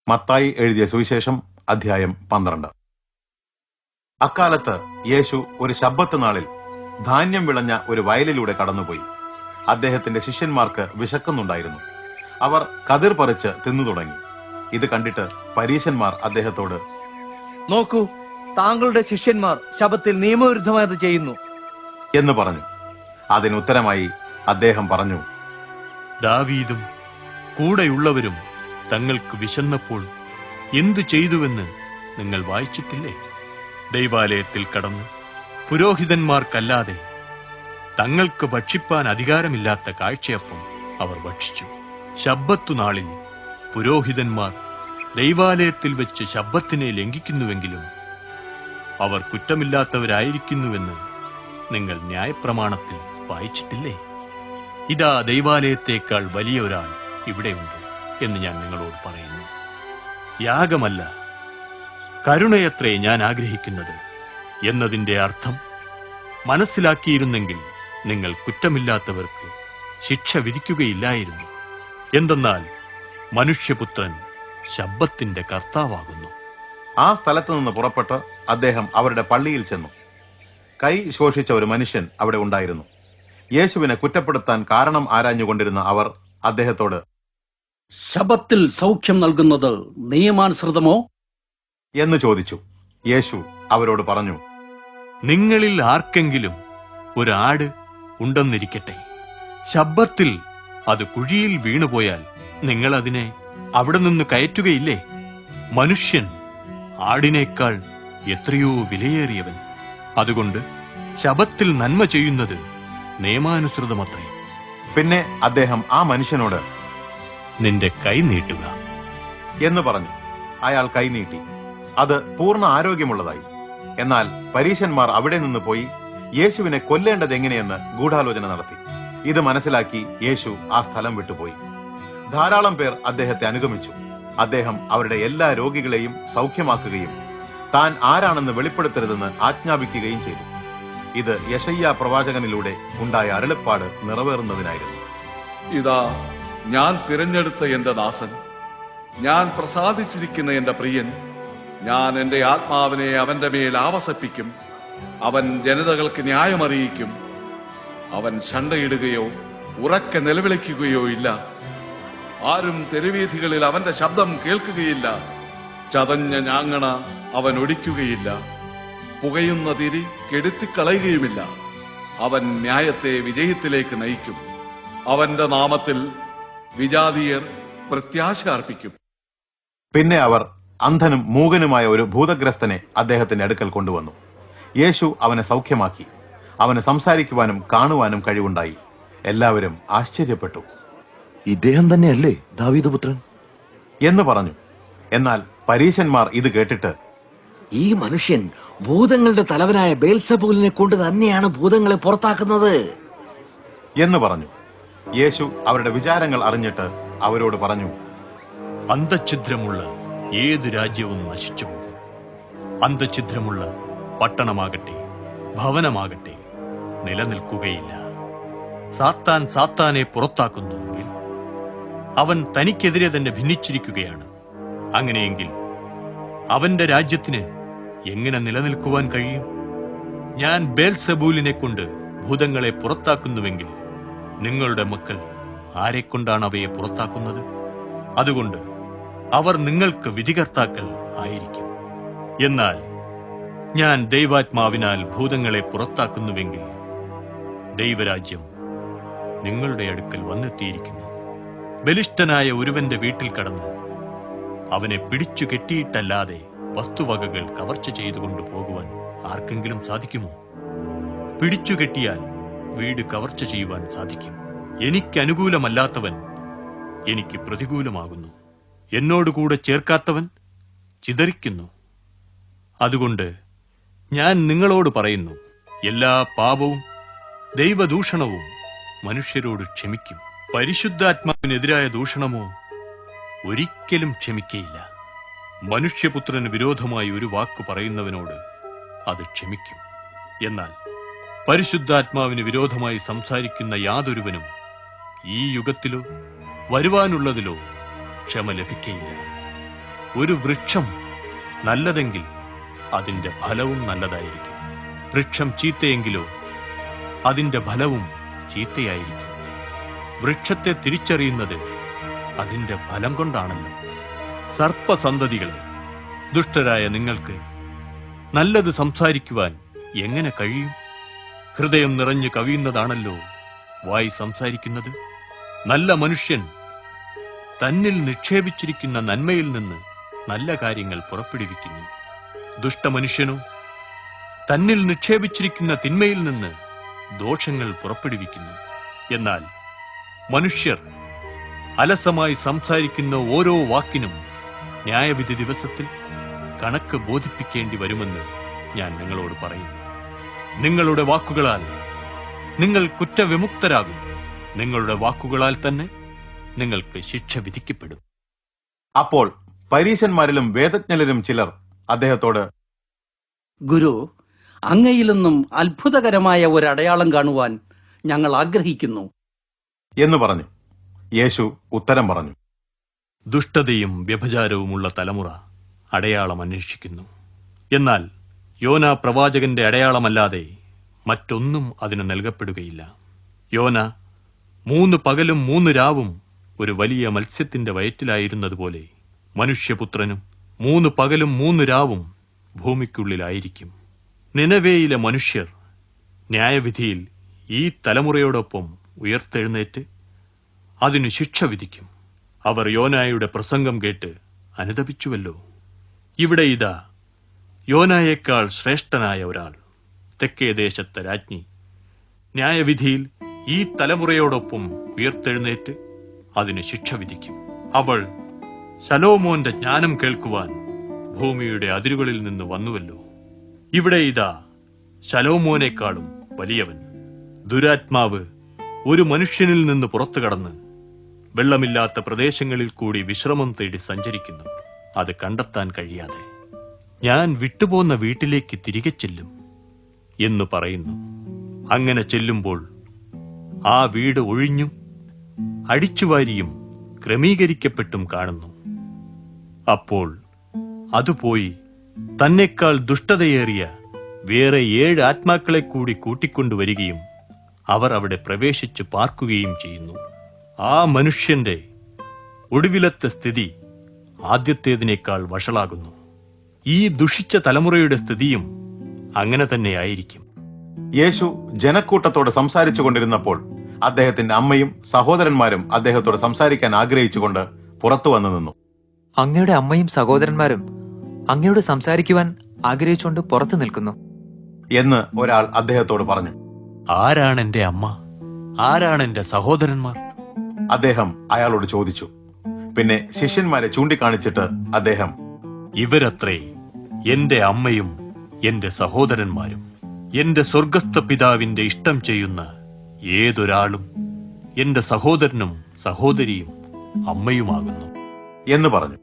മത്തായി എഴുതിയ സുവിശേഷം അധ്യായം 12. അക്കാലത്ത് യേശു ഒരു ശബ്ബത്ത് നാളിൽ ധാന്യം വിളഞ്ഞ ഒരു വയലിലൂടെ കടന്നുപോയി. അദ്ദേഹത്തിന്റെ ശിഷ്യന്മാർക്ക് വിശക്കുന്നുണ്ടായിരുന്നു. അവർ കതിർ പറിച്ച് തിന്നു തുടങ്ങി. ഇത് കണ്ടിട്ട് പരീശന്മാർ അദ്ദേഹത്തോട്, നോക്കൂ, താങ്കളുടെ ശിഷ്യന്മാർ ശബ്ബത്തിൽ നിയമവിരുദ്ധമായത് ചെയ്യുന്നു എന്ന് പറഞ്ഞു. അതിനുത്തരമായി അദ്ദേഹം പറഞ്ഞു, ദാവീദും കൂടെയുള്ളവരും തങ്ങൾക്ക് വിശന്നപ്പോൾ എന്തു ചെയ്തുവെന്ന് നിങ്ങൾ വായിച്ചിട്ടില്ലേ? ദൈവാലയത്തിൽ കടന്ന് പുരോഹിതന്മാർക്കല്ലാതെ തങ്ങൾക്ക് ഭക്ഷിപ്പാൻ അധികാരമില്ലാത്ത കാഴ്ചയപ്പം അവർ ഭക്ഷിച്ചു. ശബ്ബത്തു നാളിൽ പുരോഹിതന്മാർ ദൈവാലയത്തിൽ വെച്ച് ശബ്ബത്തിനെ ലംഘിക്കുന്നുവെങ്കിലും അവർ കുറ്റമില്ലാത്തവരായിരിക്കുന്നുവെന്ന് നിങ്ങൾ ന്യായപ്രമാണത്തിൽ വായിച്ചിട്ടില്ലേ? ഇതാ, ദൈവാലയത്തേക്കാൾ വലിയ ഒരാൾ ഇവിടെയുണ്ട് എന്ന് ഞാൻ നിങ്ങളോട് പറയുന്നു. യാഗമല്ല, കരുണയത്രേ ഞാൻ ആഗ്രഹിക്കുന്നത് എന്നതിന്റെ അർത്ഥം മനസ്സിലാക്കിയിരുന്നെങ്കിൽ നിങ്ങൾ കുറ്റമില്ലാത്തവർക്ക് ശിക്ഷ വിധിക്കുകയില്ലായിരുന്നു. എന്തെന്നാൽ മനുഷ്യപുത്രൻ ശബ്ബത്തിന്റെ കർത്താവാകുന്നു. ആ സ്ഥലത്തു നിന്ന് പുറപ്പെട്ട് അദ്ദേഹം അവരുടെ പള്ളിയിൽ ചെന്നു. കൈ ശോഷിച്ച ഒരു മനുഷ്യൻ അവിടെ ഉണ്ടായിരുന്നു. യേശുവിനെ കുറ്റപ്പെടുത്താൻ കാരണം ആരാഞ്ഞുകൊണ്ടിരുന്ന അവർ അദ്ദേഹത്തോട്, ശബ്ബത്തിൽ സൗഖ്യം നൽകുന്നത് നിയമാനുസൃതമോ എന്ന് ചോദിച്ചു. യേശു അവരോട് പറഞ്ഞു, നിങ്ങളിൽ ആർക്കെങ്കിലും ഒരു ആട് ഉണ്ടെന്നിരിക്കട്ടെ. ശബ്ബത്തിൽ അത് കുഴിയിൽ വീണുപോയാൽ നിങ്ങൾ അതിനെ അവിടെ നിന്ന് കയറ്റുകയില്ലേ? മനുഷ്യൻ ആടിനേക്കാൾ എത്രയോ വിലയേറിയവൻ. അതുകൊണ്ട് ശബ്ബത്തിൽ നന്മ ചെയ്യുന്നത് നിയമാനുസൃതമത്രേ. പിന്നെ അദ്ദേഹം ആ മനുഷ്യനോട്, നിന്റെ കൈ നീട്ടുക എന്ന് പറഞ്ഞു. അയാൾ കൈ നീട്ടി. അത് പൂർണ്ണ ആരോഗ്യമുള്ളതായി. എന്നാൽ പരീശന്മാർ അവിടെ നിന്ന് പോയി യേശുവിനെ കൊല്ലേണ്ടതെങ്ങനെയെന്ന് ഗൂഢാലോചന നടത്തി. ഇത് മനസ്സിലാക്കി യേശു ആ സ്ഥലം വിട്ടുപോയി. ധാരാളം പേർ അദ്ദേഹത്തെ അനുഗമിച്ചു. അദ്ദേഹം അവരുടെ എല്ലാ രോഗികളെയും സൗഖ്യമാക്കുകയും താൻ ആരാണെന്ന് വെളിപ്പെടുത്തരുതെന്ന് ആജ്ഞാപിക്കുകയും ചെയ്തു. ഇത് യെശയ്യാ പ്രവാചകനിലൂടെ ഉണ്ടായ അരുളപ്പാട് നിറവേറുന്നതിനായിരുന്നു. ഇതാ, ഞാൻ തിരഞ്ഞെടുത്ത എന്റെ ദാസൻ, ഞാൻ പ്രസാദിച്ചിരിക്കുന്ന എന്റെ പ്രിയൻ. ഞാൻ എന്റെ ആത്മാവിനെ അവന്റെ മേൽ ആവസിപ്പിക്കും. അവൻ ജനതകൾക്ക് ന്യായമറിയിക്കും. അവൻ ശണ്ടയിടുകയോ ഉറക്കെ നിലവിളിക്കുകയോ ഇല്ല. ആരും തെരുവീഥികളിൽ അവന്റെ ശബ്ദം കേൾക്കുകയില്ല. ചതഞ്ഞ ഞാങ്ങണ അവൻ ഒടിക്കുകയില്ല. പുകയുന്ന തിരി കെടുത്തിക്കളയുകയുമില്ല. അവൻ ന്യായത്തെ വിജയത്തിലേക്ക് നയിക്കും. അവന്റെ നാമത്തിൽ വിജാതീയർ പ്രത്യാശ അർപ്പിക്കും. പിന്നെ അവർ അന്ധനും മൂകനുമായ ഒരു ഭൂതഗ്രസ്തനെ അദ്ദേഹത്തിന്റെ അടുക്കൽ കൊണ്ടുവന്നു. യേശു അവനെ സൗഖ്യമാക്കി. അവന് സംസാരിക്കുവാനും കാണുവാനും കഴിവുണ്ടായി. എല്ലാവരും ആശ്ചര്യപ്പെട്ടു. ഇദ്ദേഹം തന്നെയല്ലേ ദാവീദ് പുത്രൻ എന്ന് പറഞ്ഞു. എന്നാൽ പരീശന്മാർ ഇത് കേട്ടിട്ട്, ഈ മനുഷ്യൻ ഭൂതങ്ങളുടെ തലവനായ ബേൽസബൂലിനെ കൊണ്ട് തന്നെയാണ് ഭൂതങ്ങളെ പുറത്താക്കുന്നത് എന്ന് പറഞ്ഞു. യേശു അവരുടെ വിചാരങ്ങൾ അറിഞ്ഞിട്ട് അവരോട് പറഞ്ഞു, അന്തഛിദ്രമുള്ള ഏത് രാജ്യവും നശിച്ചു പോകും. അന്തഛിദ്രമുള്ള പട്ടണമാകട്ടെ ഭവനമാകട്ടെ നിലനിൽക്കുകയില്ല. സാത്താൻ സാത്താനെ പുറത്താക്കുന്നുവെങ്കിൽ അവൻ തനിക്കെതിരെ തന്നെ ഭിന്നിച്ചിരിക്കുകയാണ്. അങ്ങനെയെങ്കിൽ അവന്റെ രാജ്യത്തിന് എങ്ങനെ നിലനിൽക്കുവാൻ കഴിയും? ഞാൻ ബേൽസെബൂലിനെ കൊണ്ട് ഭൂതങ്ങളെ പുറത്താക്കുന്നുവെങ്കിൽ നിങ്ങളുടെ മക്കൾ ആരെക്കൊണ്ടാണ് അവയെ പുറത്താക്കുന്നത്? അതുകൊണ്ട് അവർ നിങ്ങൾക്ക് വിധികർത്താക്കൾ ആയിരിക്കും. എന്നാൽ ഞാൻ ദൈവാത്മാവിനാൽ ഭൂതങ്ങളെ പുറത്താക്കുന്നുവെങ്കിൽ ദൈവരാജ്യം നിങ്ങളുടെ അടുക്കൽ വന്നെത്തിയിരിക്കുന്നു. ബലിഷ്ഠനായ ഒരുവന്റെ വീട്ടിൽ കടന്ന് അവനെ പിടിച്ചു കെട്ടിയിട്ടല്ലാതെ വസ്തുവകകൾ കവർച്ച ചെയ്തുകൊണ്ടു പോകുവാൻ ആർക്കെങ്കിലും സാധിക്കുമോ? പിടിച്ചു കെട്ടിയാൽ വീട് കവർച്ച ചെയ്യുവാൻ സാധിക്കും. എനിക്ക് അനുകൂലമല്ലാത്തവൻ എനിക്ക് പ്രതികൂലമാകുന്നു. എന്നോടുകൂടെ ചേർക്കാത്തവൻ ചിതറിക്കുന്നു. അതുകൊണ്ട് ഞാൻ നിങ്ങളോട് പറയുന്നു, എല്ലാ പാപവും ദൈവദൂഷണവും മനുഷ്യരോട് ക്ഷമിക്കും. പരിശുദ്ധാത്മാവിനെതിരായ ദൂഷണമോ ഒരിക്കലും ക്ഷമിക്കയില്ല. മനുഷ്യപുത്രന് വിരോധമായി ഒരു വാക്ക് പറയുന്നവനോട് അത് ക്ഷമിക്കും. എന്നാൽ പരിശുദ്ധാത്മാവിന് വിരോധമായി സംസാരിക്കുന്ന യാതൊരുവനും ഈ യുഗത്തിലോ വരുവാനുള്ളതിലോ ക്ഷമ ലഭിക്കയില്ല. ഒരു വൃക്ഷം നല്ലതെങ്കിൽ അതിന്റെ ഫലവും നല്ലതായിരിക്കും. വൃക്ഷം ചീത്തയെങ്കിലോ അതിന്റെ ഫലവും ചീത്തയായിരിക്കും. വൃക്ഷത്തെ തിരിച്ചറിയുന്നത് അതിന്റെ ഫലം കൊണ്ടാണല്ലോ. സർപ്പസന്തതികളെ, ദുഷ്ടരായ നിങ്ങൾക്ക് നല്ലത് സംസാരിക്കുവാൻ എങ്ങനെ കഴിയും? ഹൃദയം നിറഞ്ഞു കവിയുന്നതാണല്ലോ വായി സംസാരിക്കുന്നത്. നല്ല മനുഷ്യൻ തന്നിൽ നിക്ഷേപിച്ചിരിക്കുന്ന നന്മയിൽ നിന്ന് നല്ല കാര്യങ്ങൾ പുറപ്പെടുവിക്കുന്നു. ദുഷ്ടമനുഷ്യനോ തന്നിൽ നിക്ഷേപിച്ചിരിക്കുന്ന തിന്മയിൽ നിന്ന് ദോഷങ്ങൾ പുറപ്പെടുവിക്കുന്നു. എന്നാൽ മനുഷ്യർ അലസമായി സംസാരിക്കുന്ന ഓരോ വാക്കിനും ന്യായവിധി ദിവസത്തിൽ കണക്ക് ബോധിപ്പിക്കേണ്ടി വരുമെന്ന് ഞാൻ നിങ്ങളോട് പറയുന്നു. നിങ്ങളുടെ വാക്കുകളാൽ നിങ്ങൾ കുറ്റവിമുക്തരാകും. നിങ്ങളുടെ വാക്കുകളാൽ തന്നെ നിങ്ങൾക്ക് ശിക്ഷ വിധിക്കപ്പെടും. അപ്പോൾ പരീശന്മാരിലും വേദജ്ഞരിലും ചിലർ അദ്ദേഹത്തോട്, ഗുരു, അങ്ങയിൽ നിന്നും അത്ഭുതകരമായ ഒരു അടയാളം കാണുവാൻ ഞങ്ങൾ ആഗ്രഹിക്കുന്നു എന്ന് പറഞ്ഞു. യേശു ഉത്തരം പറഞ്ഞു, ദുഷ്ടതയും വ്യഭിചാരവുമുള്ള തലമുറ അടയാളം അന്വേഷിക്കുന്നു. എന്നാൽ യോന പ്രവാചകന്റെ അടയാളമല്ലാതെ മറ്റൊന്നും അതിന് നൽകപ്പെടുകയില്ല. യോന 3 പകലും 3 രാവും ഒരു വലിയ മത്സ്യത്തിന്റെ വയറ്റിലായിരുന്നതുപോലെ മനുഷ്യപുത്രനും 3 പകലും 3 രാവും ഭൂമിക്കുള്ളിലായിരിക്കും. നിനവേയിലെ മനുഷ്യർ ന്യായവിധിയിൽ ഈ തലമുറയോടൊപ്പം ഉയർത്തെഴുന്നേറ്റ് അതിനു ശിക്ഷ വിധിക്കും. അവർ യോനായുടെ പ്രസംഗം കേട്ട് അനുതപിച്ചുവല്ലോ. ഇവിടെ ഇതാ, യോനായേക്കാൾ ശ്രേഷ്ഠനായ ഒരാൾ, തെക്കേ ദേശത്തെ രാജ്ഞി, ന്യായവിധിയിൽ ഈ തലമുറയോടൊപ്പം ഉയർത്തെഴുന്നേറ്റ് അതിന് ശിക്ഷ വിധിക്കും. അവൾ ശലോമോന്റെ ജ്ഞാനം കേൾക്കുവാൻ ഭൂമിയുടെ അതിരുകളിൽ നിന്ന് വന്നുവല്ലോ. ഇവിടെ ഇതാ, ശലോമോനേക്കാളും വലിയവൻ. ദുരാത്മാവ് ഒരു മനുഷ്യനിൽ നിന്ന് പുറത്തു കടന്ന് വെള്ളമില്ലാത്ത പ്രദേശങ്ങളിൽ കൂടി വിശ്രമം തേടി സഞ്ചരിക്കുന്നു, അത് കണ്ടെത്താൻ കഴിയാതെ. ഞാൻ വിട്ടുപോന്ന വീട്ടിലേക്ക് തിരികെ ചെല്ലും എന്ന് പറയുന്നു. അങ്ങനെ ചെല്ലുമ്പോൾ ആ വീട് ഒഴിഞ്ഞും അടിച്ചുവാരിയും ക്രമീകരിക്കപ്പെട്ടും കാണുന്നു. അപ്പോൾ അതുപോയി തന്നെക്കാൾ ദുഷ്ടതയേറിയ വേറെ 7 ആത്മാക്കളെ കൂടി കൂട്ടിക്കൊണ്ടുവരികയും അവർ അവിടെ പ്രവേശിച്ച് പാർക്കുകയും ചെയ്യുന്നു. ആ മനുഷ്യന്റെ ഒടുവിലത്തെ സ്ഥിതി ആദ്യത്തേതിനേക്കാൾ വഷളാകുന്നു. ഈ ദുഷിച്ച തലമുറയുടെ സ്ഥിതിയും അങ്ങനെ തന്നെയായിരിക്കും. യേശു ജനക്കൂട്ടത്തോട് സംസാരിച്ചു കൊണ്ടിരുന്നപ്പോൾ അദ്ദേഹത്തിന്റെ അമ്മയും സഹോദരന്മാരും അദ്ദേഹത്തോട് സംസാരിക്കാൻ ആഗ്രഹിച്ചുകൊണ്ട് പുറത്തു വന്നു നിന്നു. അങ്ങയുടെ അമ്മയും സഹോദരന്മാരും അങ്ങയോട് സംസാരിക്കുവാൻ ആഗ്രഹിച്ചുകൊണ്ട് പുറത്തു നിൽക്കുന്നു എന്ന് ഒരാൾ അദ്ദേഹത്തോട് പറഞ്ഞു. ആരാണ് എന്റെ അമ്മ? ആരാണ് എന്റെ സഹോദരന്മാർ? അദ്ദേഹം അയാളോട് ചോദിച്ചു. പിന്നെ ശിഷ്യന്മാരെ ചൂണ്ടിക്കാണിച്ചിട്ട് അദ്ദേഹം, ഇവരത്രേ എന്റെ അമ്മയും എന്റെ സഹോദരന്മാരും. എന്റെ സ്വർഗസ്ഥ പിതാവിന്റെ ഇഷ്ടം ചെയ്യുന്ന ഏതൊരാളും എന്റെ സഹോദരനും സഹോദരിയും അമ്മയുമാകുന്നു എന്ന് പറഞ്ഞു.